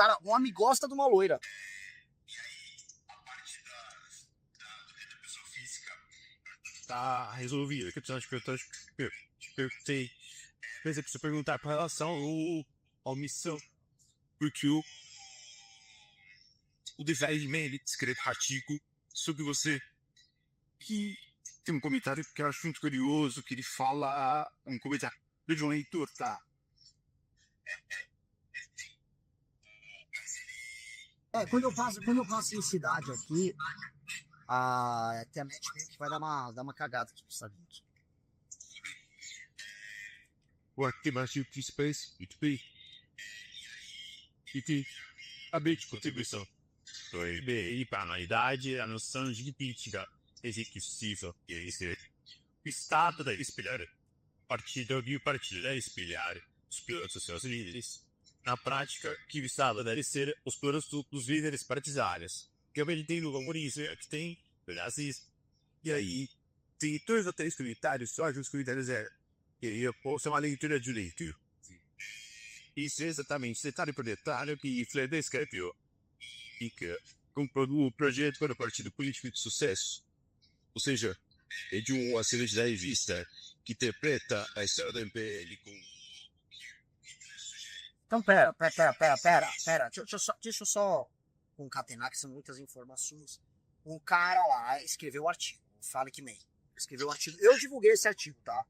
cara, um homem gosta de uma loira. E aí, a parte da pessoa física. Tá resolvido. O que eu acho que eu perguntei. Mas eu preciso perguntar com relação ao missão. Porque o Deviled Man, ele escreve um artigo sobre você. Que tem um comentário que eu acho muito curioso, que ele fala um comentário de um leitor, tá? Quando eu passo em cidade aqui, a internet meio que vai dar uma cagada aqui, sabe? O que mais que Space, UTP. E que a bem de contribuição. Foi bem para a humanidade, a noção de crítica executiva, que é esse o Estado deve espelhar, o partido deve espelhar os planos dos seus líderes. Na prática, que o Estado deve ser os planos dos líderes partidários. Que ele tem no comunismo, que tem o nazismo. E aí, tem 2 ou 3 comentários, só os comentários eu posso uma leitura de leitura. Isso é exatamente o cenário proletário que Fleder escreveu. Fica com o projeto para o partido político de sucesso. Ou seja, é de uma celebridade revista que interpreta a história do MPL com... Então, pera. Deixa eu só concatenar, que são muitas informações. Um cara lá escreveu o artigo, o Falik Man. Escreveu o artigo. Eu divulguei esse artigo, tá?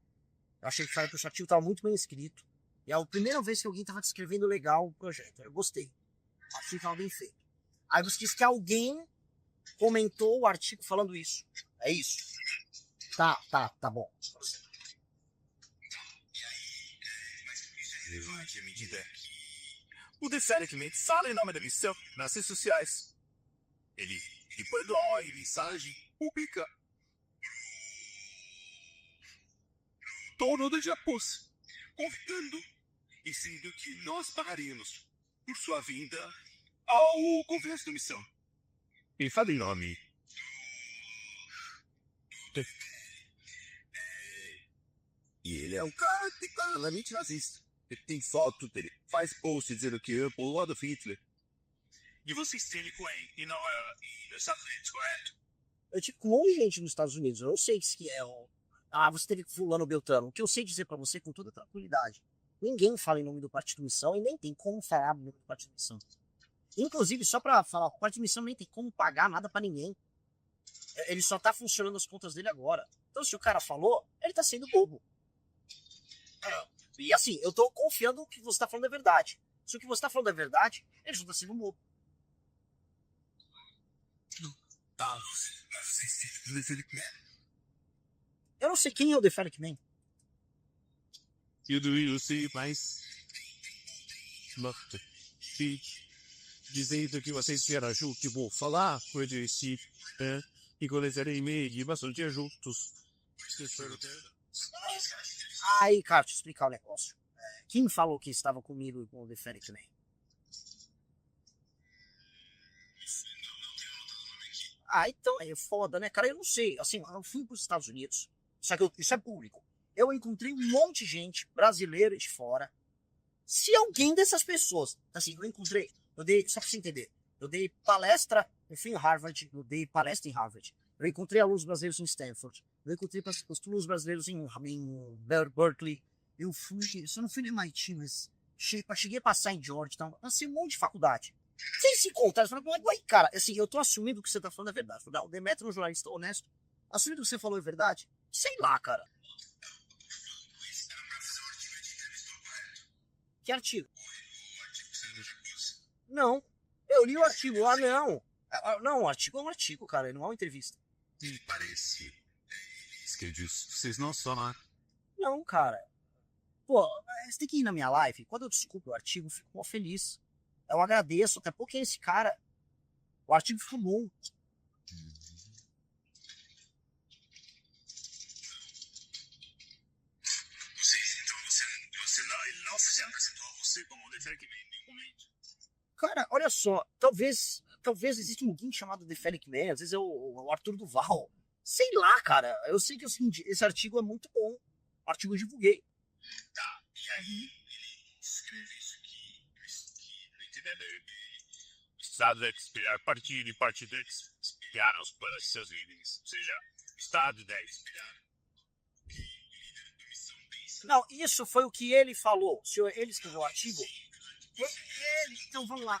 Eu achei que esse artigo estava muito bem escrito. E é a primeira vez que alguém estava descrevendo legal o projeto. Eu gostei. Achei que estava bem feito. Aí você disse que alguém comentou o artigo falando isso. É isso? Tá bom. E aí, mais relevante à medida que O Defelicmente fala em nome da missão nas redes sociais. Ele dói mensagem pública. Dono do Japus, convidando e sendo que nós pagaremos por sua vinda ao Congresso da Missão. E fala em nome. E ele é um cara claramente nazista. Ele tem foto dele, faz post dizendo que é o Adolf Hitler. E vocês têm ele com ele, e não é nos Estados Unidos, correto? Eu tive com um monte de gente nos Estados Unidos. Eu não sei se é o... você teve fulano Beltrano. O que eu sei dizer pra você com toda tranquilidade. Ninguém fala em nome do Partido Missão e nem tem como falar no nome do Partido Missão. Inclusive, só pra falar, o Partido Missão nem tem como pagar nada pra ninguém. Ele só tá funcionando as contas dele agora. Então, se o cara falou, ele tá sendo bobo. E assim, eu tô confiando que você tá falando é verdade. Se o que você tá falando é verdade, ele só tá sendo bobo. Eu não sei quem é o The Fennec Man. Eu sei mais. Dizendo que vocês vieram juntos, que vou falar com esse, e coletarem e-mail e bastante juntos. Aí, cara, deixa eu explicar o negócio. Quem falou que estava comigo e com o The Fennec Man? Então é foda, né, cara? Eu não sei. Assim, eu fui para os Estados Unidos. Só que isso é público. Eu encontrei um monte de gente brasileira de fora. Se alguém dessas pessoas, assim, eu encontrei, só pra você entender, eu dei palestra, eu fui em Harvard, eu dei palestra em Harvard. Eu encontrei alunos brasileiros em Stanford. Eu encontrei alunos brasileiros em Berkeley. Eu não fui no MIT, mas cheguei a passar em Georgetown. Assim, um monte de faculdade. Sem se encontrar, você fala, ué, cara, assim, eu tô assumindo que o que você tá falando é verdade. O Demetrio é um jornalista honesto. Assumindo que o que você falou é verdade? Sei lá, cara. Que artigo? Não. Eu li o artigo. Não. Não, o artigo é um artigo, cara. Não é uma entrevista. me parece. Isso que eu disse. Vocês não são, né? Não, cara. Pô, você tem que ir na minha live. Quando eu descubro o artigo, eu fico mó feliz. Eu agradeço, até porque esse cara. O artigo ficou bom. Ele não se apresentou a você como The Fennec Man em nenhum momento. Cara, olha só. Talvez exista um alguém chamado The Fennec Man. Às vezes é o Arthur Duval. Sei lá, cara. Eu sei que esse artigo é muito bom. O artigo eu divulguei. Tá, e aí ele escreve isso aqui no entender? O Estado deve espelhar partido e partido deve espelhar os planos de seus líderes. Ou seja, o Estado deve espelhar. Não, isso foi o que ele falou. Se ele escreveu o artigo. Então vamos lá.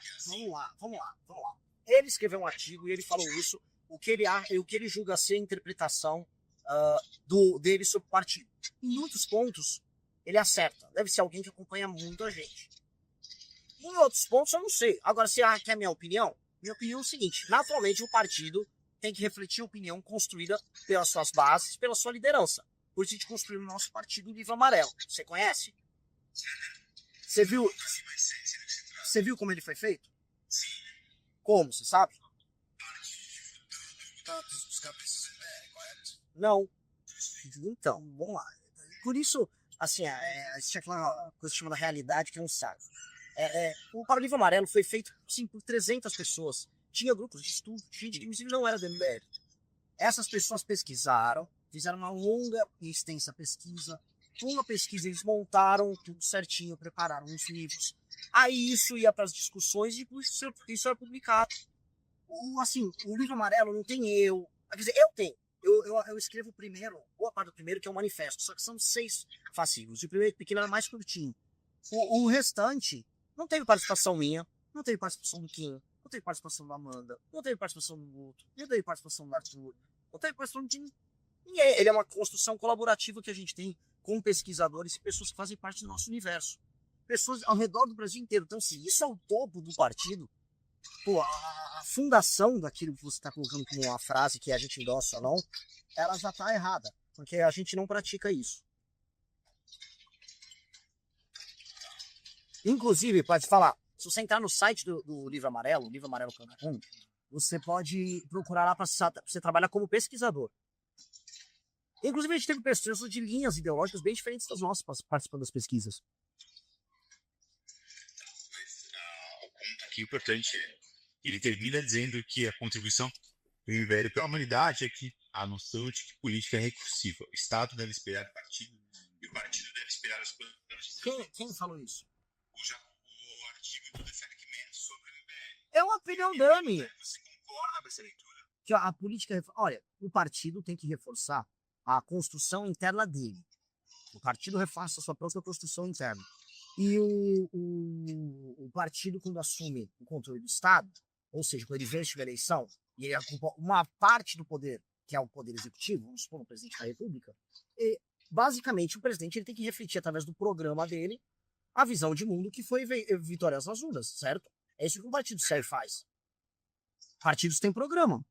Ele escreveu um artigo e ele falou isso. O que ele julga ser a interpretação dele sobre o partido. Em muitos pontos, ele acerta. Deve ser alguém que acompanha muito a gente. Em outros pontos, eu não sei. Agora, se quer minha opinião? Minha opinião é o seguinte. Naturalmente, o partido tem que refletir a opinião construída pelas suas bases, pela sua liderança. Por isso a gente construiu o nosso partido Livro Amarelo. Você conhece? Você viu como ele foi feito? Como, você sabe? Não. Então, vamos lá. Por isso, assim, tinha aquela coisa chamada realidade que não sabe. O Livro Amarelo foi feito, sim, por 300 pessoas. Tinha grupos de estudo, gente que inclusive não era do MBL. Essas pessoas pesquisaram, fizeram uma longa e extensa pesquisa. Com a pesquisa, eles montaram tudo certinho, prepararam os livros. Aí isso ia para as discussões e isso era publicado. O Livro Amarelo não tem eu. Quer dizer, eu tenho. Eu escrevo o primeiro, boa parte do primeiro, que é o manifesto. Só que são 6 fascículos. O primeiro pequeno era mais curtinho. O restante não teve participação minha, não teve participação do Kim, não teve participação da Amanda, não teve participação do Guto, não teve participação do Arthur, não teve participação de ninguém. Ele é uma construção colaborativa que a gente tem com pesquisadores e pessoas que fazem parte do nosso universo. Pessoas ao redor do Brasil inteiro. Então, se isso é o topo do partido, pô, a fundação daquilo que você está colocando como uma frase que a gente endossa ou não, ela já está errada, porque a gente não pratica isso. Inclusive, pode falar, se você entrar no site do Livro Amarelo, livroamarelo.com, você pode procurar lá para você trabalhar como pesquisador. Inclusive, a gente teve pessoas de linhas ideológicas bem diferentes das nossas participando das pesquisas. O ponto aqui importante é que ele termina dizendo que a contribuição do MBL para a humanidade é que a noção de que política é recursiva. O Estado deve espelhar o partido e o partido deve espelhar os planos de Quem falou isso? o artigo do The Fact Man sobre o MBL. É uma opinião dele. Você concorda com essa leitura? Que a política... Olha, o partido tem que reforçar a construção interna dele. O partido reforça a sua própria construção interna. E o partido, quando assume o controle do Estado, ou seja, quando ele vence a eleição, e ele ocupa uma parte do poder, que é o poder executivo, vamos supor, o presidente da República, e, basicamente, o presidente ele tem que refletir, através do programa dele, a visão de mundo que foi vitoriosa nas urnas, certo? É isso que o partido sério faz. Partidos têm programa.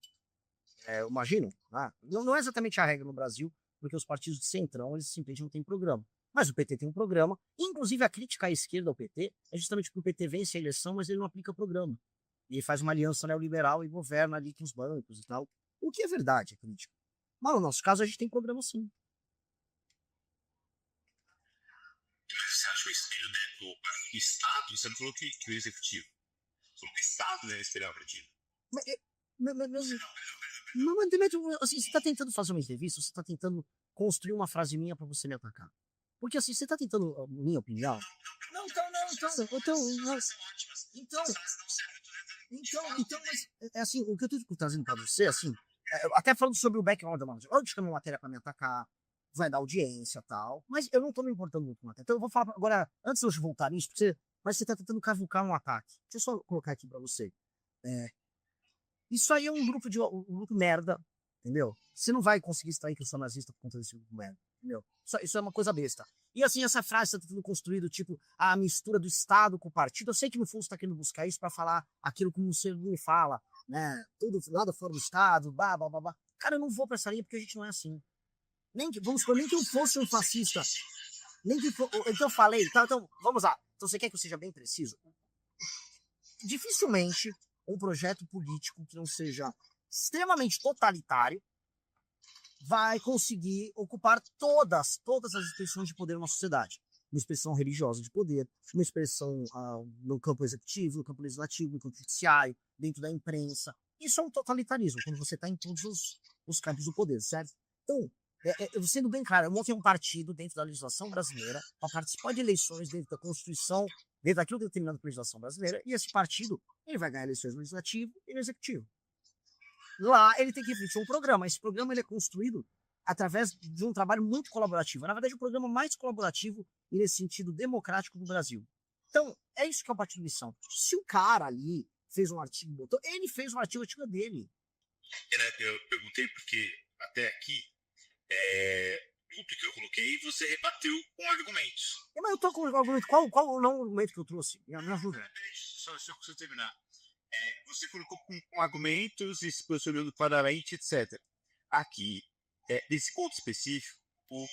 Eu imagino. Né? Não é exatamente a regra no Brasil, porque os partidos de centrão, eles simplesmente não têm programa. Mas o PT tem um programa. Inclusive, a crítica à esquerda ao PT é justamente porque o PT vence a eleição, mas ele não aplica programa. E ele faz uma aliança neoliberal e governa ali com os bancos e tal. O que é verdade, a crítica. Mas no nosso caso, a gente tem programa sim. Você acha que o espelho deve o Estado? Você não falou que o Executivo. Falou que o Estado deve espelhar o partido. Assim, você está tentando fazer uma entrevista, você está tentando construir uma frase minha para você me atacar. Porque assim, você está tentando minha opinião. Então, mas é assim, o que eu estou trazendo para você, assim, até falando sobre o background da matéria, eu escrevi uma matéria para me atacar, vai dar audiência e tal, mas eu não estou me importando muito com a matéria. Então eu vou falar agora, antes de eu voltar nisso, mas você está tentando cavucar um ataque. Deixa eu só colocar aqui para você. Isso aí é um grupo merda, entendeu? Você não vai conseguir extrair que eu sou nazista por conta desse grupo merda, entendeu? Isso é uma coisa besta. E assim, essa frase está tendo construído, tipo, a mistura do Estado com o partido. Eu sei que no fundo você está querendo buscar isso para falar aquilo como você me fala, né? Tudo nada fora do Estado, blá. Cara, eu não vou pra essa linha porque a gente não é assim. Vamos supor, nem que eu fosse um fascista. Então eu falei, então vamos lá. Então você quer que eu seja bem preciso? Dificilmente um projeto político que não seja extremamente totalitário vai conseguir ocupar todas as expressões de poder na sociedade. Uma expressão religiosa de poder, uma expressão no campo executivo, no campo legislativo, no campo judiciário, dentro da imprensa. Isso é um totalitarismo, quando você está em todos os campos do poder, certo? Então, sendo bem claro, eu montei um partido dentro da legislação brasileira para participar de eleições dentro da Constituição dentro daquilo determinado pela legislação brasileira, e esse partido ele vai ganhar eleições no legislativo e no executivo. Lá ele tem que refletir um programa. Esse programa ele é construído através de um trabalho muito colaborativo. Na verdade, o programa mais colaborativo e nesse sentido democrático do Brasil. Então, é isso que é o Partido Missão. Se o cara ali fez um artigo, botou, ele fez um artigo dele. Eu perguntei porque até aqui, tudo que eu coloquei, você rebateu com argumentos. Mas eu tô com o argumento. Qual o não argumento que eu trouxe? Me ajuda. Peraí, só eu terminar. Você colocou com argumentos e se posicionando claramente, etc. Aqui, nesse ponto específico, o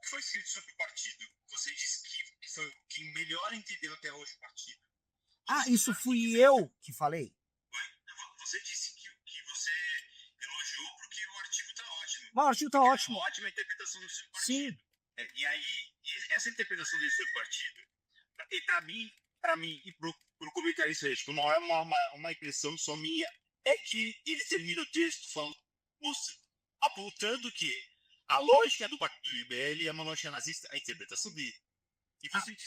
que foi escrito sobre o partido, você disse que foi quem melhor entendeu até hoje o partido. Ah, isso fui eu que falei? Você disse que você elogiou porque o artigo está ótimo. Mas o artigo tá ótimo. É uma ótima interpretação do seu partido. Sim. E aí, essa interpretação do seu partido, para mim e pro comentarista, isso não é uma impressão só minha, é que ele termina o texto falando, apontando que a lógica do partido IBL é uma lógica nazista, a interpretação dele.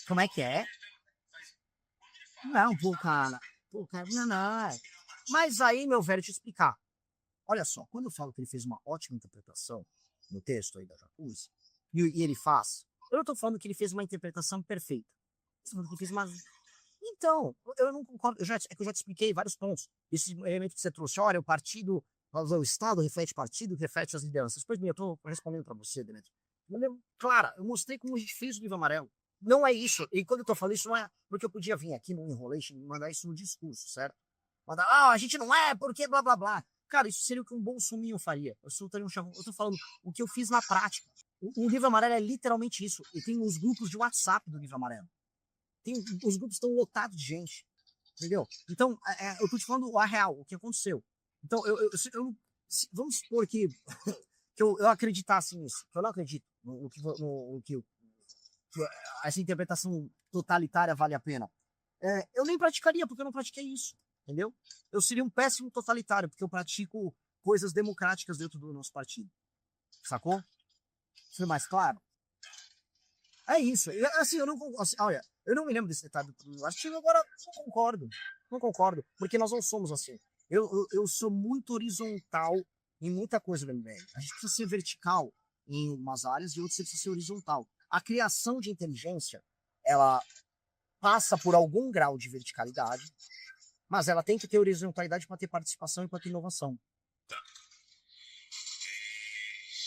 Como é que é? Não, pô, cara. Não. Mas aí, meu velho, te explicar. Olha só, quando eu falo que ele fez uma ótima interpretação no texto aí da Jacuzzi, e ele faz, eu não tô falando que ele fez uma interpretação perfeita. Eu tô falando que ele fez uma... Então, eu não concordo, é que eu já te expliquei vários pontos. Esse elemento que você trouxe, olha, o Estado reflete partido, reflete as lideranças. Pois bem, eu tô respondendo pra você, Demetrio. Claro, eu mostrei como a gente fez o livro amarelo. Não é isso. E quando eu tô falando isso, não é porque eu podia vir aqui no Enrolation e mandar isso no discurso, certo? Mandar, a gente não é, porque blá blá blá. Cara, isso seria o que um bolsominho faria. Eu tô falando o que eu fiz na prática. O livro amarelo é literalmente isso. E tem os grupos de WhatsApp do livro amarelo. Os grupos estão lotados de gente. Entendeu? Então, eu tô te falando a real, o que aconteceu. Então, vamos supor que, que eu acreditasse nisso. Que eu não acredito no que essa interpretação totalitária vale a pena. Eu nem praticaria, porque eu não pratiquei isso. Entendeu? Eu seria um péssimo totalitário, porque eu pratico coisas democráticas dentro do nosso partido. Sacou? Foi mais claro? É isso. Assim, eu não olha, eu não me lembro desse detalhe do artigo, agora não concordo. Não concordo, porque nós não somos assim. Eu sou muito horizontal em muita coisa do MBL. A gente precisa ser vertical em umas áreas e outras você precisa ser horizontal. A criação de inteligência, ela passa por algum grau de verticalidade, mas ela tem que ter horizontalidade para ter participação e para ter inovação. Tá.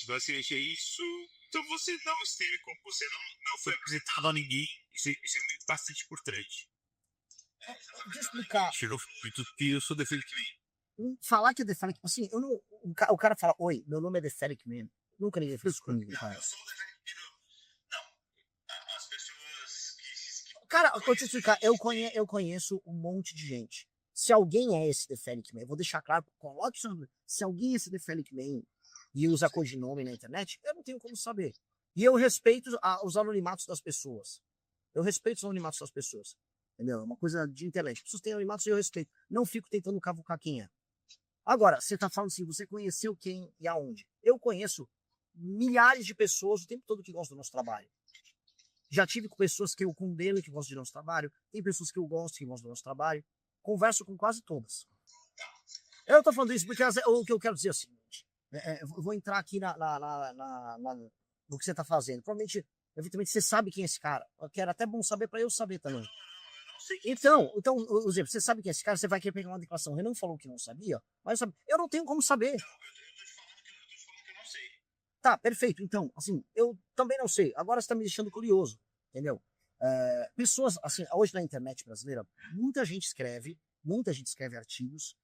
Você é isso. Então você não esteve como você não foi apresentado a ninguém. Isso é bastante importante. Deixa eu explicar. Tirou muito que eu sou The Felic Man. Falar que é The Felic Man, assim, eu não, o cara fala, oi, meu nome é The Felic Man. Nunca ninguém fez isso comigo, cara. Eu sou o The Felic Man. Não. As pessoas que... Cara, eu vou te explicar, eu conheço um monte de gente. Se alguém é esse The Felic Man, eu vou deixar claro, coloque seu nome. Se alguém é esse The Felic Man e usa codinome na internet, eu não tenho como saber. E eu respeito os anonimatos das pessoas. Eu respeito os anonimatos das pessoas. Entendeu? É uma coisa de internet. As pessoas têm anonimatos e eu respeito. Não fico tentando cavucar quem é. Agora, você tá falando assim, você conheceu quem e aonde? Eu conheço milhares de pessoas o tempo todo que gostam do nosso trabalho. Já tive com pessoas que eu condeno e que gostam do nosso trabalho. Tem pessoas que eu gosto que gostam do nosso trabalho. Converso com quase todas. Eu tô falando isso porque o que eu quero dizer é o seguinte. Eu vou entrar aqui no que você tá fazendo. Provavelmente, evidentemente, você sabe quem é esse cara. Eu quero até bom saber para eu saber também. Então, por exemplo, você sabe quem é esse cara, você vai querer pegar uma declaração. O Renan falou que não sabia, mas eu não tenho como saber. Eu tô te falando que eu não sei. Tá, perfeito. Então, assim, eu também não sei. Agora você tá me deixando curioso, entendeu? Pessoas, assim, hoje na internet brasileira, muita gente escreve artigos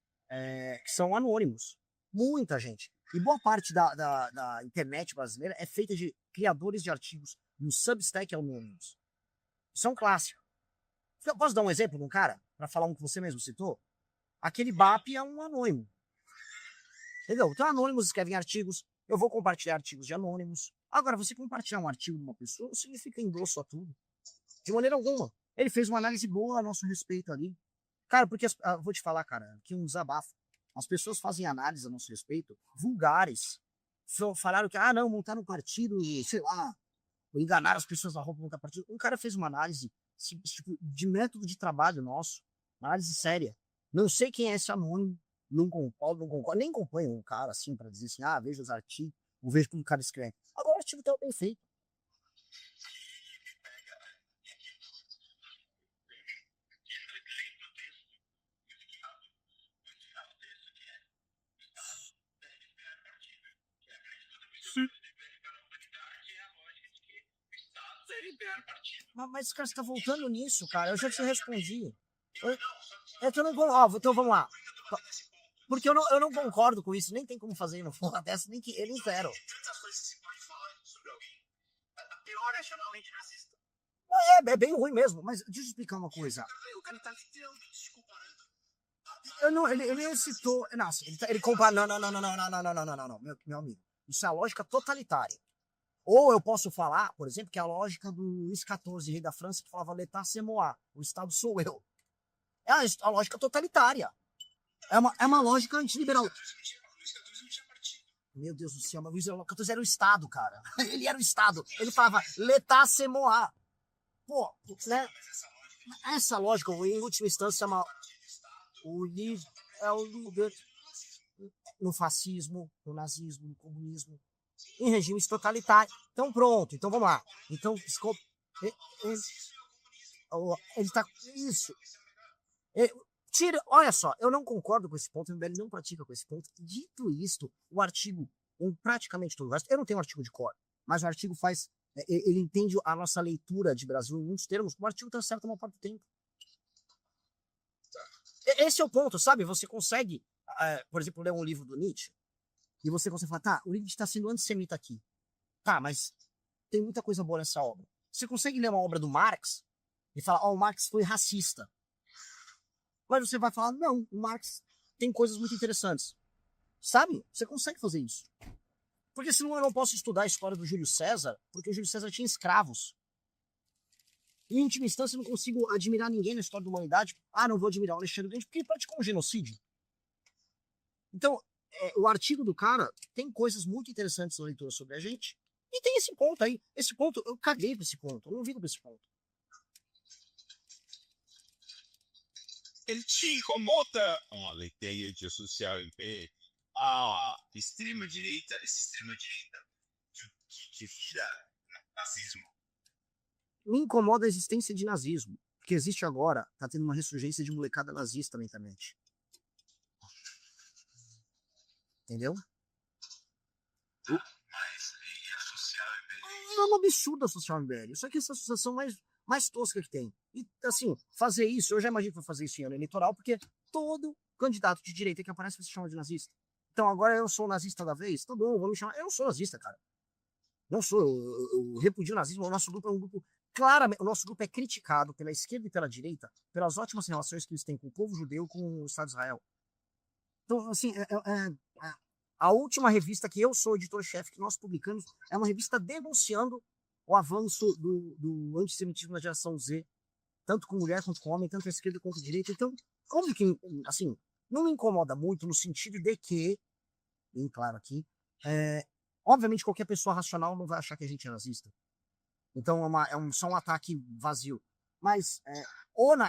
que são anônimos. Muita gente. E boa parte da internet brasileira é feita de criadores de artigos no Substack anônimos. Isso é um clássico. Eu posso dar um exemplo de um cara? Para falar um que você mesmo citou? Aquele BAP é um anônimo. Entendeu? Então, anônimos escrevem artigos. Eu vou compartilhar artigos de anônimos. Agora, você compartilhar um artigo de uma pessoa não significa endosso a tudo. De maneira alguma. Ele fez uma análise boa a nosso respeito ali. Cara, porque, vou te falar, cara, aqui um desabafo. As pessoas fazem análise a nosso respeito, vulgares. Falaram que, não, montar um partido e, sei lá, enganaram as pessoas na roupa, montar partido. Um cara fez uma análise esse tipo de método de trabalho nosso, análise séria. Não sei quem é esse anônimo, não concordo, nem acompanho um cara assim para dizer assim, vejo os artigos, vejo como o cara escreve. Agora o artigo tá bem feito. Mas cara, você tá voltando nisso, cara. Eu já te respondi. Então vamos lá. Porque eu não concordo com isso. Nem tem como fazer no fora dessa, nem que eles deram. É bem ruim mesmo, mas deixa eu explicar uma coisa. Ele citou. Nossa, ele compara. Não, meu amigo. Isso é a lógica totalitária. Ou eu posso falar, por exemplo, que é a lógica do Luís XIV, rei da França, que falava l'état c'est moi, o Estado sou eu. É a lógica totalitária. É uma lógica antiliberal. Meu Deus do céu, mas Luís XIV era o Estado, cara. Ele era o Estado. Ele falava l'état c'est moi. Pô, né? Essa lógica, em última instância, o livro é o líder no fascismo, no nazismo, no comunismo, em regimes totalitários. Então, pronto. Então, vamos lá. Então, desculpa. Ele tá... Isso. Olha só, eu não concordo com esse ponto, o MBL não pratica com esse ponto. Dito isto, o artigo, em praticamente todo o resto, eu não tenho um artigo de cor, mas o artigo faz... Ele entende a nossa leitura de Brasil em muitos termos. O artigo está certo uma parte do tempo. Esse é o ponto, sabe? Você consegue, por exemplo, ler um livro do Nietzsche e você consegue falar, tá, o Nietzsche está sendo antissemita aqui. Tá, mas tem muita coisa boa nessa obra. Você consegue ler uma obra do Marx e falar, o Marx foi racista. Mas você vai falar, não, o Marx tem coisas muito interessantes. Sabe? Você consegue fazer isso. Porque senão eu não posso estudar a história do Júlio César, porque o Júlio César tinha escravos. Em última instância, eu não consigo admirar ninguém na história da humanidade. Não vou admirar o Alexandre Grande porque ele praticou um genocídio. Então, o artigo do cara tem coisas muito interessantes na leitura sobre a gente. E tem esse ponto aí. Esse ponto, eu caguei pra esse ponto. Eu não vivo pra esse ponto. Ele te incomoda a ideia de associar a extrema-direita que vira nazismo. Me incomoda a existência de nazismo. Porque existe agora, tá tendo uma ressurgência de molecada nazista na internet. Entendeu? Mas e associar o MBL? É um absurdo associar o MBL. Isso aqui é essa associação mais tosca que tem. E, assim, fazer isso, eu já imagino que vou fazer isso em ano eleitoral, porque todo candidato de direita que aparece vai se chamar de nazista. Então agora eu sou nazista da vez? Tá bom, vou me chamar. Eu não sou nazista, cara. Não sou, eu repudio o nazismo. O nosso grupo é um grupo, claramente, o nosso grupo é criticado pela esquerda e pela direita pelas ótimas relações que eles têm com o povo judeu e com o Estado de Israel. Então, assim, a última revista que eu sou editor-chefe, que nós publicamos, é uma revista denunciando o avanço do antissemitismo na geração Z, tanto com mulher quanto com homem, tanto a esquerda quanto a direita. Então, como que, assim, não me incomoda muito no sentido de que, bem claro aqui, obviamente qualquer pessoa racional não vai achar que a gente é nazista. Então só um ataque vazio. Mas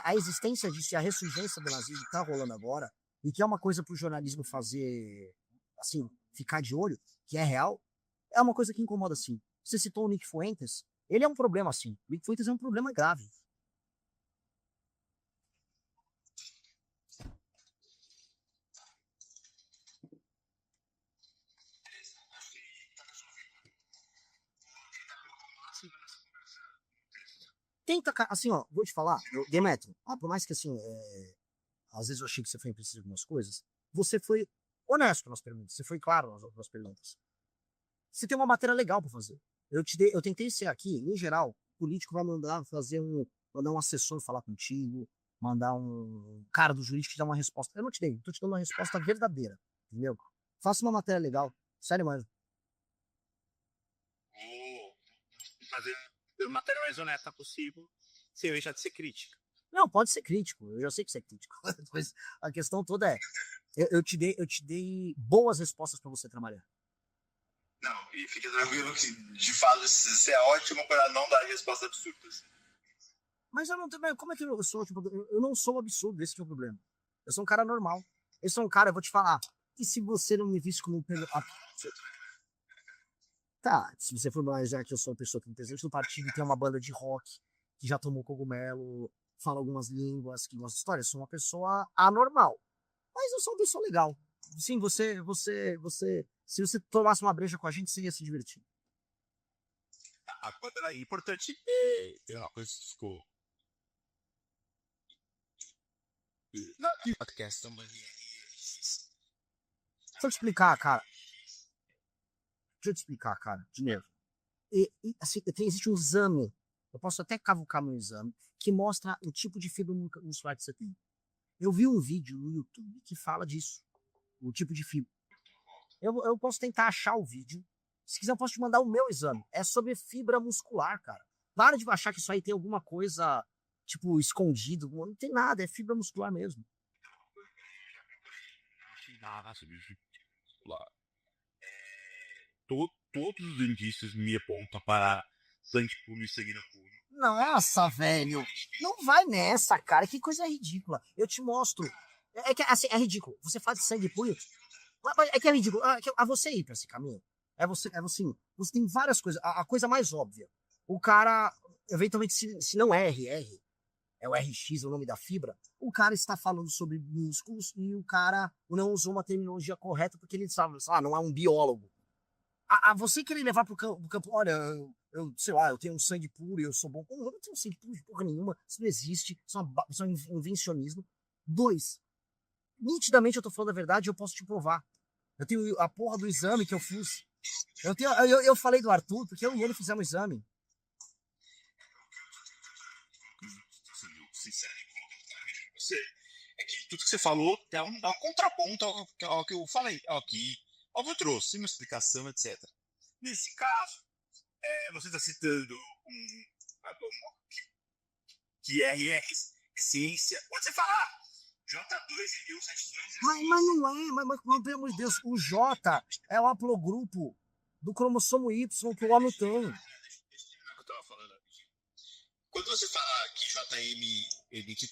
a existência disso e a ressurgência do nazismo que tá rolando agora, e que é uma coisa pro jornalismo fazer, assim, ficar de olho, que é real, é uma coisa que incomoda, sim. Você citou o Nick Fuentes, ele é um problema, sim. O Nick Fuentes é um problema grave. Tenta, assim, ó, vou te falar, Demetrio, por mais que, assim, às vezes eu achei que você foi impreciso em algumas coisas, você foi honesto nas perguntas, você foi claro nas perguntas. Você tem uma matéria legal para fazer. Eu tentei ser aqui, em geral, o político vai mandar mandar um assessor falar contigo, mandar um cara do jurídico te dar uma resposta. Eu não te dei, tô te dando uma resposta verdadeira, entendeu? Faça uma matéria legal, sério mesmo. Vou fazer a matéria mais honesta possível, sem deixar de ser crítica. Não, pode ser crítico, eu já sei que você é crítico. Mas a questão toda é, eu te dei boas respostas para você trabalhar. Não, e fique tranquilo que, de fato, você é ótimo para não dar respostas absurdas. Mas eu não tenho. Como é que eu sou? Tipo, eu não sou um absurdo, esse que é o problema. Eu sou um cara normal. Eu sou um cara, eu vou te falar. E se você não me visse como um. Tá, se você for analisar que eu sou uma pessoa que é presidente do partido e tem uma banda de rock, que já tomou cogumelo, fala algumas línguas, que gosta de história, eu sou uma pessoa anormal. Mas eu sou uma pessoa legal. Sim, se você tomasse uma breja com a gente, você ia se divertir. Quando é importante ter uma coisa que ficou. Podcast também. Deixa eu te explicar, cara. Deixa eu te explicar, cara, de novo. Assim, existe um exame, eu posso até cavucar meu exame, que mostra o tipo de fibra muscular que você tem. Eu vi um vídeo no YouTube que fala disso, o tipo de fibra. Eu posso tentar achar o vídeo. Se quiser, eu posso te mandar o meu exame. É sobre fibra muscular, cara. Para de achar que isso aí tem alguma coisa, tipo, escondido. Não tem nada, é fibra muscular mesmo. Todos os indícios me apontam para sangue puro e sangue puro. Nossa, velho. Não vai nessa, cara. Que coisa ridícula. Eu te mostro. É que, assim, é ridículo. Você faz de sangue puro. É que é ridículo. A você ir pra esse caminho. Você tem várias coisas. A coisa mais óbvia. O cara, eventualmente, se não é RR, é o RX, é o nome da fibra, o cara está falando sobre músculos e o cara não usou uma terminologia correta porque ele sabe, não é um biólogo. A você querer levar pro campo, olha, sei lá, eu tenho um sangue puro e eu sou bom. Eu não tenho sangue puro de porra nenhuma, isso não existe, isso é um invencionismo. Dois, nitidamente eu tô falando a verdade e eu posso te provar. Eu tenho a porra do exame que eu fiz. Eu falei do Arthur, porque eu e ele fizemos o exame. Sincero, você, é que tudo que você falou dá um contraponto ao que eu falei, ao que eu trouxe, uma explicação, etc. Nesse caso, você está citando que RR é ciência. Pode você falar J2 e 172. Mas não é, mas pelo amor de Deus, o J é o haplogrupo do cromossomo Y que o homem tem. Eu tava falando. Quando você fala que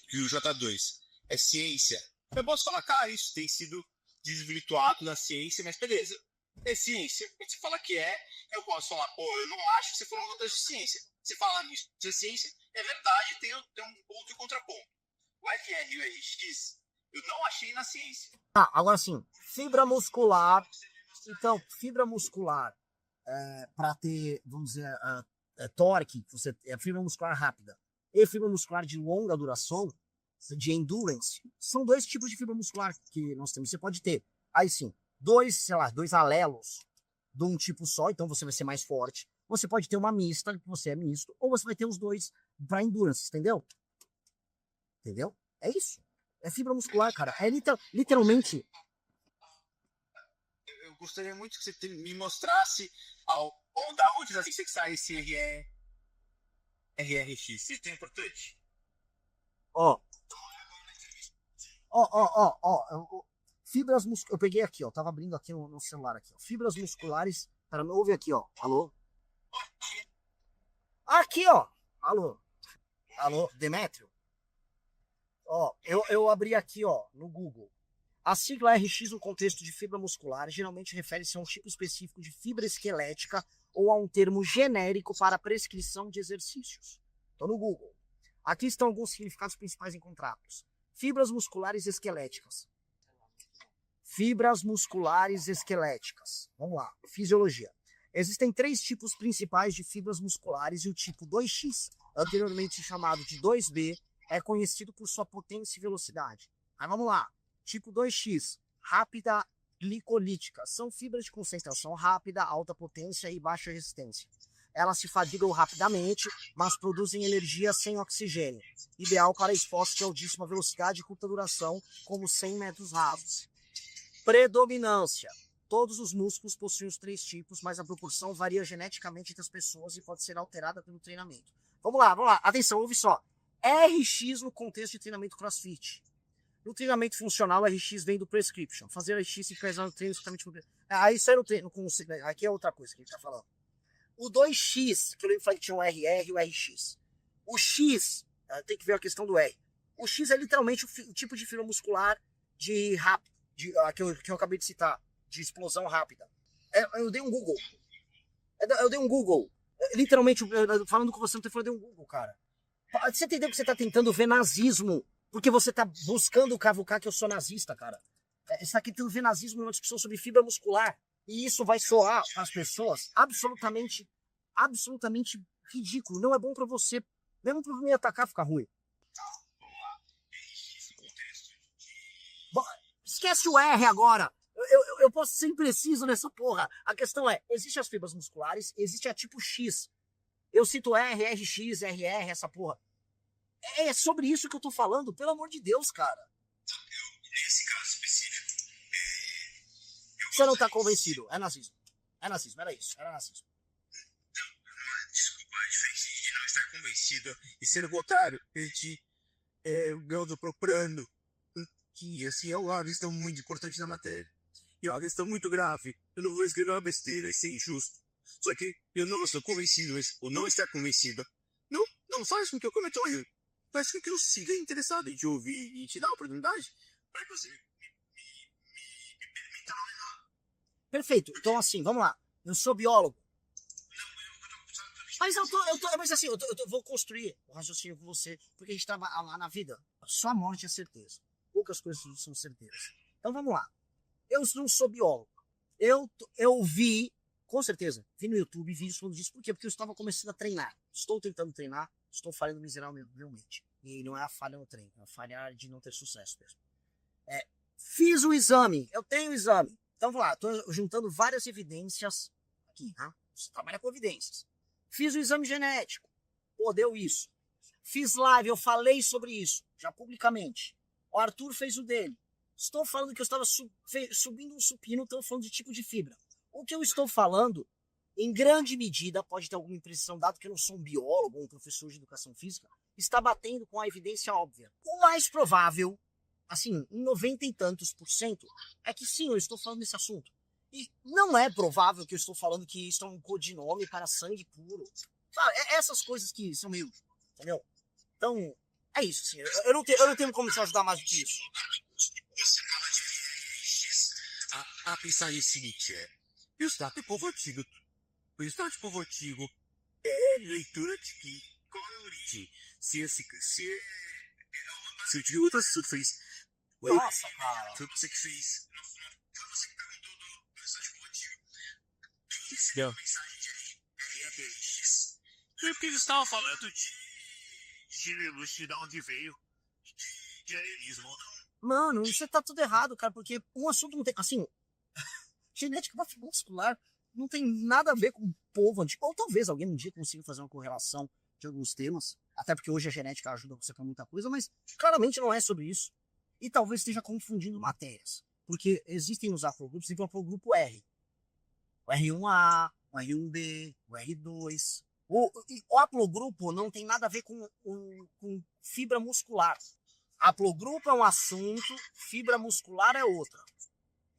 que o J2 é ciência, eu posso falar, cara, isso tem sido desvirtuado da ciência, mas beleza, é ciência. Quando você fala que eu posso falar, pô, eu não acho que você falou uma coisa de ciência. Você fala nisso, de ciência, é verdade, tem um ponto e contraponto. O FR e o RX, eu não achei na ciência. Tá, agora sim, fibra muscular. Então, fibra muscular, para ter, vamos dizer, torque, fibra muscular rápida, e fibra muscular de longa duração, de endurance, são dois tipos de fibra muscular que nós temos. Você pode ter, aí sim, dois alelos de um tipo só, então você vai ser mais forte. Você pode ter uma mista, que você é misto, ou você vai ter os dois para endurance, entendeu? Entendeu? É isso. É fibra muscular, cara. É literalmente. Eu gostaria muito que você me mostrasse da onde você que sai esse RRX. Isso é importante. Fibras musculares. Eu peguei aqui, ó. Tava abrindo aqui no celular aqui, ó. Fibras musculares. Para me ouvir aqui, ó. Alô? Aqui, ó. Alô? Alô, Demétrio? Ó, eu abri aqui, ó, no Google. A sigla RX no contexto de fibra muscular geralmente refere-se a um tipo específico de fibra esquelética ou a um termo genérico para prescrição de exercícios. Então, no Google. Aqui estão alguns significados principais encontrados. Fibras musculares esqueléticas. Fibras musculares esqueléticas. Vamos lá. Fisiologia. Existem 3 tipos principais de fibras musculares e o tipo 2X, anteriormente chamado de 2B, é conhecido por sua potência e velocidade. Aí vamos lá. Tipo 2X, rápida glicolítica. São fibras de concentração rápida, alta potência e baixa resistência. Elas se fadigam rapidamente, mas produzem energia sem oxigênio, ideal para esforços de altíssima velocidade e curta duração, como 100 metros rasos. Predominância. Todos os músculos possuem os 3 tipos, mas a proporção varia geneticamente entre as pessoas e pode ser alterada pelo treinamento. Vamos lá. Atenção, ouve só. RX no contexto de treinamento CrossFit. No treinamento funcional, o RX vem do prescription. Fazer RX e ficar no treino exatamente. Isso aí no treino. Aqui é outra coisa que a gente tá falando. O 2X, que eu falei que tinha um RR e o RX. O X Tem que ver a questão do R. O X é literalmente o tipo de fibra muscular de rápido, que eu acabei de citar, de explosão rápida. Eu dei um Google. Eu dei um Google. Literalmente, falando com você no telefone, eu dei um Google, cara. Você entendeu que você tá tentando ver nazismo? Porque você tá buscando cavucar que eu sou nazista, cara. Você tá tentando ver nazismo numa discussão sobre fibra muscular. E isso vai soar às pessoas absolutamente ridículo. Não é bom pra você. Mesmo pra me atacar ficar ruim. Bom, esquece o R agora. Eu posso ser impreciso nessa porra. A questão é, existem as fibras musculares, existe a tipo X. Eu cito R, RX, RR, essa porra. É sobre isso que eu tô falando, pelo amor de Deus, cara. Nesse caso específico, Você não tá convencido. É nazismo. É nazismo, era isso. Era nazismo. desculpa, a diferença de não estar convencido e ser contrário, eu estou procurando que assim é uma questão muito importante na matéria. E é uma questão muito grave. Eu não vou escrever uma besteira e ser injusto. Só que eu não estou convencido, ou não estar convencido, não faz com que eu cometa um erro. Faz com que eu siga interessado em te ouvir e te dar a oportunidade para que você me permita não errar. Perfeito. Então, assim, vamos lá. Eu sou biólogo. Mas eu vou construir o raciocínio com você, porque a gente tava lá na vida. Só a morte é certeza. Poucas coisas são certezas. Então vamos lá. Eu não sou biólogo. Eu vi, com certeza, vi no YouTube vídeos falando disso. Por quê? Porque eu estava começando a treinar. Estou tentando treinar, estou falhando miseravelmente. E não é a falha no treino, é a falha de não ter sucesso mesmo. Fiz o exame, eu tenho o exame. Então vamos lá, estou juntando várias evidências aqui, né? Você trabalha com evidências. Fiz o exame genético. Pô, deu isso. Fiz live, eu falei sobre isso, já publicamente. O Arthur fez o dele. Estou falando que eu estava subindo um supino, estou falando de tipo de fibra. O que eu estou falando, em grande medida, pode ter alguma impressão, dado que eu não sou um biólogo ou um professor de educação física, está batendo com a evidência óbvia. O mais provável, assim, em 90 e tantos %, é que sim, eu estou falando desse assunto. E não é provável que eu estou falando que isso é um codinome para sangue puro. Sabe, essas coisas que são meio, entendeu? Então, é isso, assim. Eu não tenho como te ajudar mais do que isso. Você fala de RX a pensar em seguinte, e o status povo antigo. O status povo antigo é leitura de que qual é a origem? Se o de outras você fez. Nossa, cara. Foi você que fez. Não foi você que perguntou do status povo antigo. Quem Não. recebeu a mensagem de RX? Foi porque eles estavam falando de onde veio. De arianismo ou não. Mano, você tá tudo errado, cara, porque um assunto não tem. Assim, genética muscular não tem nada a ver com o povo antigo. Ou talvez alguém um dia consiga fazer uma correlação de alguns temas. Até porque hoje a genética ajuda você com muita coisa, mas claramente não é sobre isso. E talvez esteja confundindo matérias. Porque existem os haplogrupos e o haplogrupo R. O R1A, o R1B, o R2. O haplogrupo não tem nada a ver com fibra muscular. Haplogrupo é um assunto, fibra muscular é outra.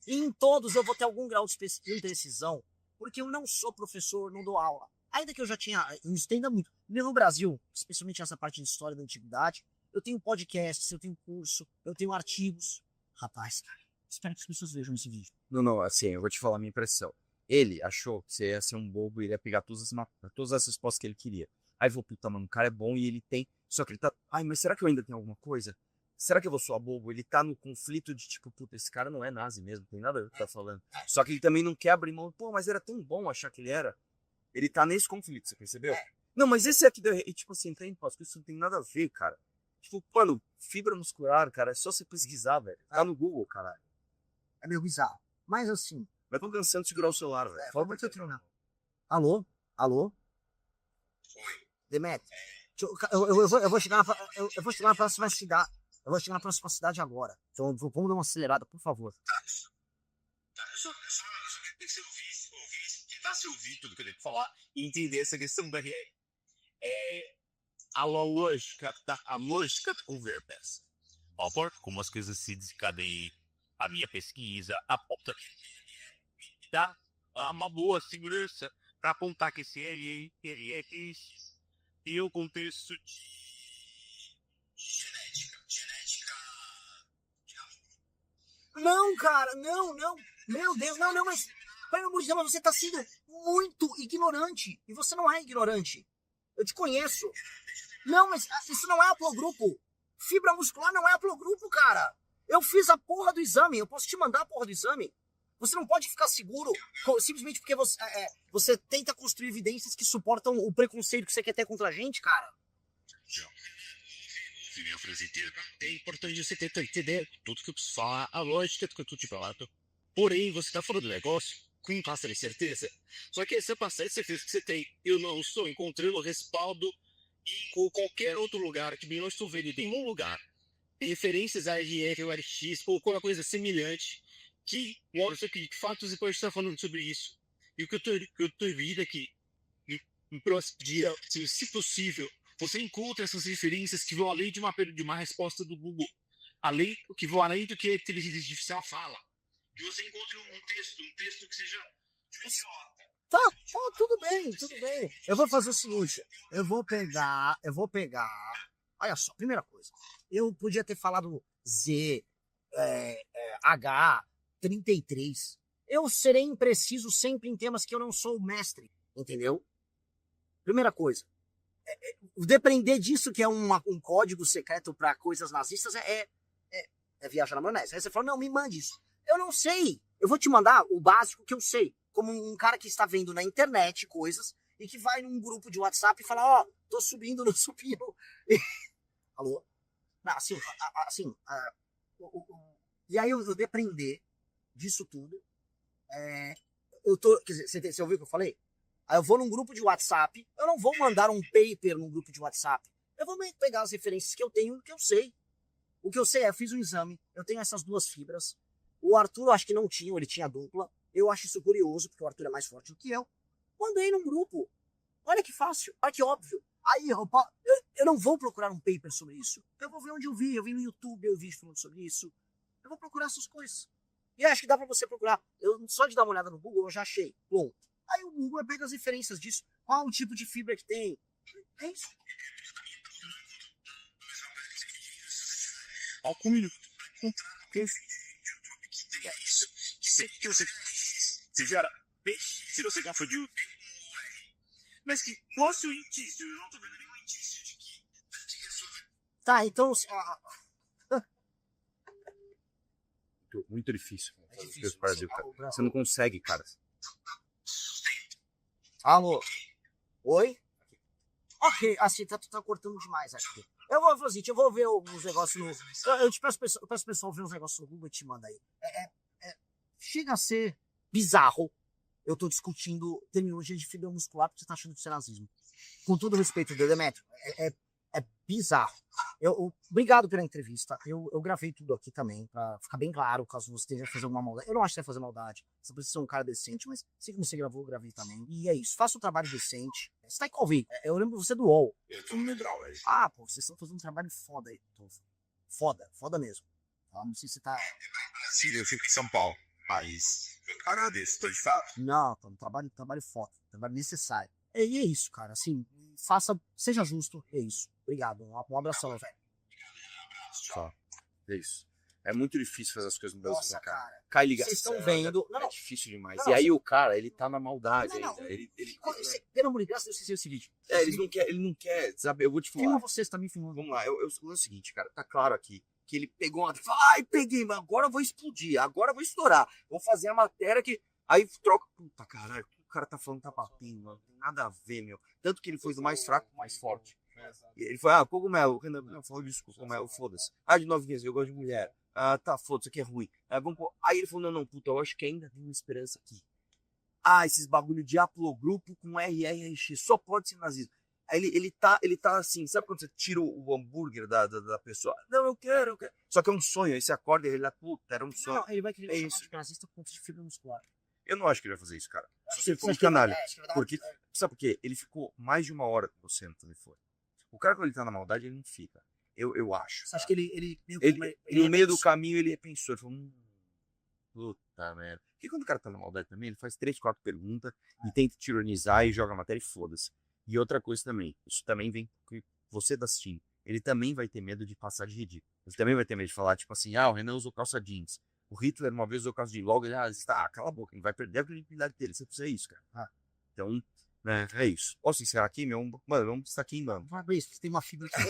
E em todos eu vou ter algum grau de imprecisão, porque eu não sou professor, não dou aula. Ainda que eu já tinha, isso ainda muito. No Brasil, especialmente nessa parte de história da antiguidade, eu tenho podcasts, eu tenho curso, eu tenho artigos. Rapaz, cara, espero que as pessoas vejam esse vídeo. Não, assim, eu vou te falar a minha impressão. Ele achou que você ia ser um bobo e ele ia pegar todas as respostas que ele queria. Aí falou, puta, mano, o cara é bom e ele tem. Só que ele tá. Ai, mas será que eu ainda tenho alguma coisa? Será que eu vou soar bobo? Ele tá no conflito de tipo, puta, esse cara não é nazi mesmo, tem nada a ver com o que tá falando. Só que ele também não quer abrir mão. Pô, mas era tão bom achar que ele era. Ele tá nesse conflito, você percebeu? Não, mas esse aqui deu. E tipo assim, tá em paz, isso não tem nada a ver, cara. Tipo, mano, fibra muscular, cara, é só você pesquisar, velho. Tá no Google, caralho. É meio bizarro. Mas assim. Mas tô cansando de segurar o celular, velho. Fala pra você treinar. Alô? Alô? Demetrio. Eu vou chegar na próxima cidade. Eu vou chegar na próxima cidade agora. Então vamos dar uma acelerada, por favor. Eu só queria que você ouvisse, tentasse ouvir tudo que eu tenho que falar e entender essa questão da RR. A lógica da conversa. A forma como as coisas se desencadeiam, a minha pesquisa aponta que dá uma boa segurança para apontar que esse RX tem o contexto de Não, cara, não. Meu Deus, não, mas... Pelo amor de Deus, mas você tá sendo muito ignorante. E você não é ignorante. Eu te conheço. Não, mas isso não é haplogrupo. Fibra muscular não é haplogrupo, cara. Eu fiz a porra do exame. Eu posso te mandar a porra do exame. Você não pode ficar seguro simplesmente porque você tenta construir evidências que suportam o preconceito que você quer ter contra a gente, cara. Minha frase inteira. É importante você tentar entender tudo que eu preciso falar, a lógica do que eu tô te falando. Porém, você tá falando do negócio com bastante certeza. Só que essa bastante certeza que você tem, eu não estou encontrando respaldo em qualquer outro lugar, que eu não estou vendo em nenhum lugar. Referências a RF ou RX, ou qualquer coisa semelhante, que mostra que fatos e pode estar falando sobre isso. E o que eu tô vendo aqui, no próximo dia, se possível, você encontra essas referências que vão além de uma resposta do Google, que vão além do que a inteligência artificial fala. Que você encontre um texto que seja Tá, tudo bem. Eu vou fazer o seguinte, eu vou pegar, olha só, primeira coisa, eu podia ter falado Z, H, 33. Eu serei impreciso sempre em temas que eu não sou mestre, entendeu? Primeira coisa. Depender disso que é um código secreto para coisas nazistas é viajar na maionese. Aí você fala, não, me mande isso. Eu não sei. Eu vou te mandar o básico que eu sei. Como um cara que está vendo na internet coisas e que vai num grupo de WhatsApp e fala, tô subindo no supino. Alô? Não, e aí eu depender disso tudo. Quer dizer, você ouviu o que eu falei? Aí eu vou num grupo de WhatsApp, eu não vou mandar um paper num grupo de WhatsApp. Eu vou pegar as referências que eu tenho, que eu sei. O que eu sei eu fiz um exame, eu tenho essas duas fibras. O Arthur, eu acho que não tinha, ele tinha dupla. Eu acho isso curioso, porque o Arthur é mais forte do que eu. Mandei num grupo. Olha que fácil, olha que óbvio. Aí eu não vou procurar um paper sobre isso. Eu vou ver onde eu vi no YouTube, eu vi falando sobre isso. Eu vou procurar essas coisas. E acho que dá pra você procurar. Só de dar uma olhada no Google, eu já achei. Bom, aí o Google pega as referências disso. Qual o tipo de fibra que tem? É isso. Ó, comigo. Que isso? Que você gera se você gafa de mas que posso indício? Eu não tô vendo nenhum indício de que Tá, então... Muito difícil. É difícil. Você não consegue, cara. Alô? Oi? Ok, assim, tá cortando demais aqui. Eu vou fazer eu vou ver uns negócios no... Eu te peço pro pessoal ver uns negócios no Google e te manda aí. Chega a ser bizarro. Eu tô discutindo terminologia de fibra muscular porque você tá achando que isso é nazismo. Com todo respeito, Demetrio, é bizarro. Obrigado pela entrevista. Eu gravei tudo aqui também, pra ficar bem claro, caso você esteja fazendo uma maldade. Eu não acho que você vai fazer maldade. Você precisa ser um cara decente, mas assim como você gravou, eu gravei também. E é isso. Faça um trabalho decente. Você tá em qual veículo? Eu lembro você do UOL. eu tô no Medral, velho. Ah, pô, vocês estão fazendo um trabalho foda aí. Foda mesmo. Tá? Não sei se você tá... Sim, eu fico em São Paulo, mas eu agradeço, tô de fato. Não, tá um trabalho foda. Trabalho necessário. E é isso, cara. Assim, seja justo. É isso. Obrigado. Um abração, velho. Só. É isso. É muito difícil fazer as coisas no Brasil, Nossa, cara. cara. Cai ligação. Vocês estão vendo... É difícil demais. Não, e aí o cara, ele tá na maldade Não, ainda. Ele Pelo amor de Deus, eu sei o seguinte. ele não quer, sabe? Eu vou te Filma falar. vocês também, filmando. Vamos lá, é o seguinte, cara, tá claro aqui que ele pegou uma... Ai, peguei, mas agora eu vou explodir, agora eu vou estourar. Vou fazer a matéria que... Aí troca... Puta, caralho, o que o cara tá falando tá batendo, mano. Não tem nada a ver, meu. Tanto que ele foi do mais fraco pro mais forte. E ele foi, cogumelo. Não, falou disso, cogumelo, foda-se. Ah, de novinhas, eu gosto de mulher. Ah, tá, foda-se, isso aqui é ruim. Vamos pôr... Aí ele falou, não, puta, eu acho que ainda tem uma esperança aqui. Ah, esses bagulho de haplogrupo com RRX, só pode ser nazismo. Aí ele tá assim, sabe quando você tira o hambúrguer da pessoa? Não, eu quero. Só que é um sonho, aí você acorda e ele puta, era um sonho. Não, ele vai querer É isso. nazista com de fibra muscular. Eu não acho que ele vai fazer isso, cara. Se você for Você um canalha. acha que vai dar- Porque, sabe por quê? Ele ficou mais de uma hora com você no telefone. O cara, quando ele tá na maldade, ele não fica. Eu acho. Você acha que ele No meio do caminho, ele pensou, ele falou, puta merda. Porque quando o cara tá na maldade também, ele faz 3, 4 perguntas e tenta tiranizar e joga a matéria e foda-se. E outra coisa também, isso também vem porque você tá assistindo. ele também vai ter medo de passar de ridículo. Ele também vai ter medo de falar, tipo assim, o Renan usou calça jeans. O Hitler uma vez usou calça jeans. Logo ele, cala a boca, ele vai perder a credibilidade dele. Você precisa isso, cara. Então, né, é isso. Posso encerrar aqui, meu? Mano, vamos estar aqui, mano. Fabrício, tem uma fibra aqui.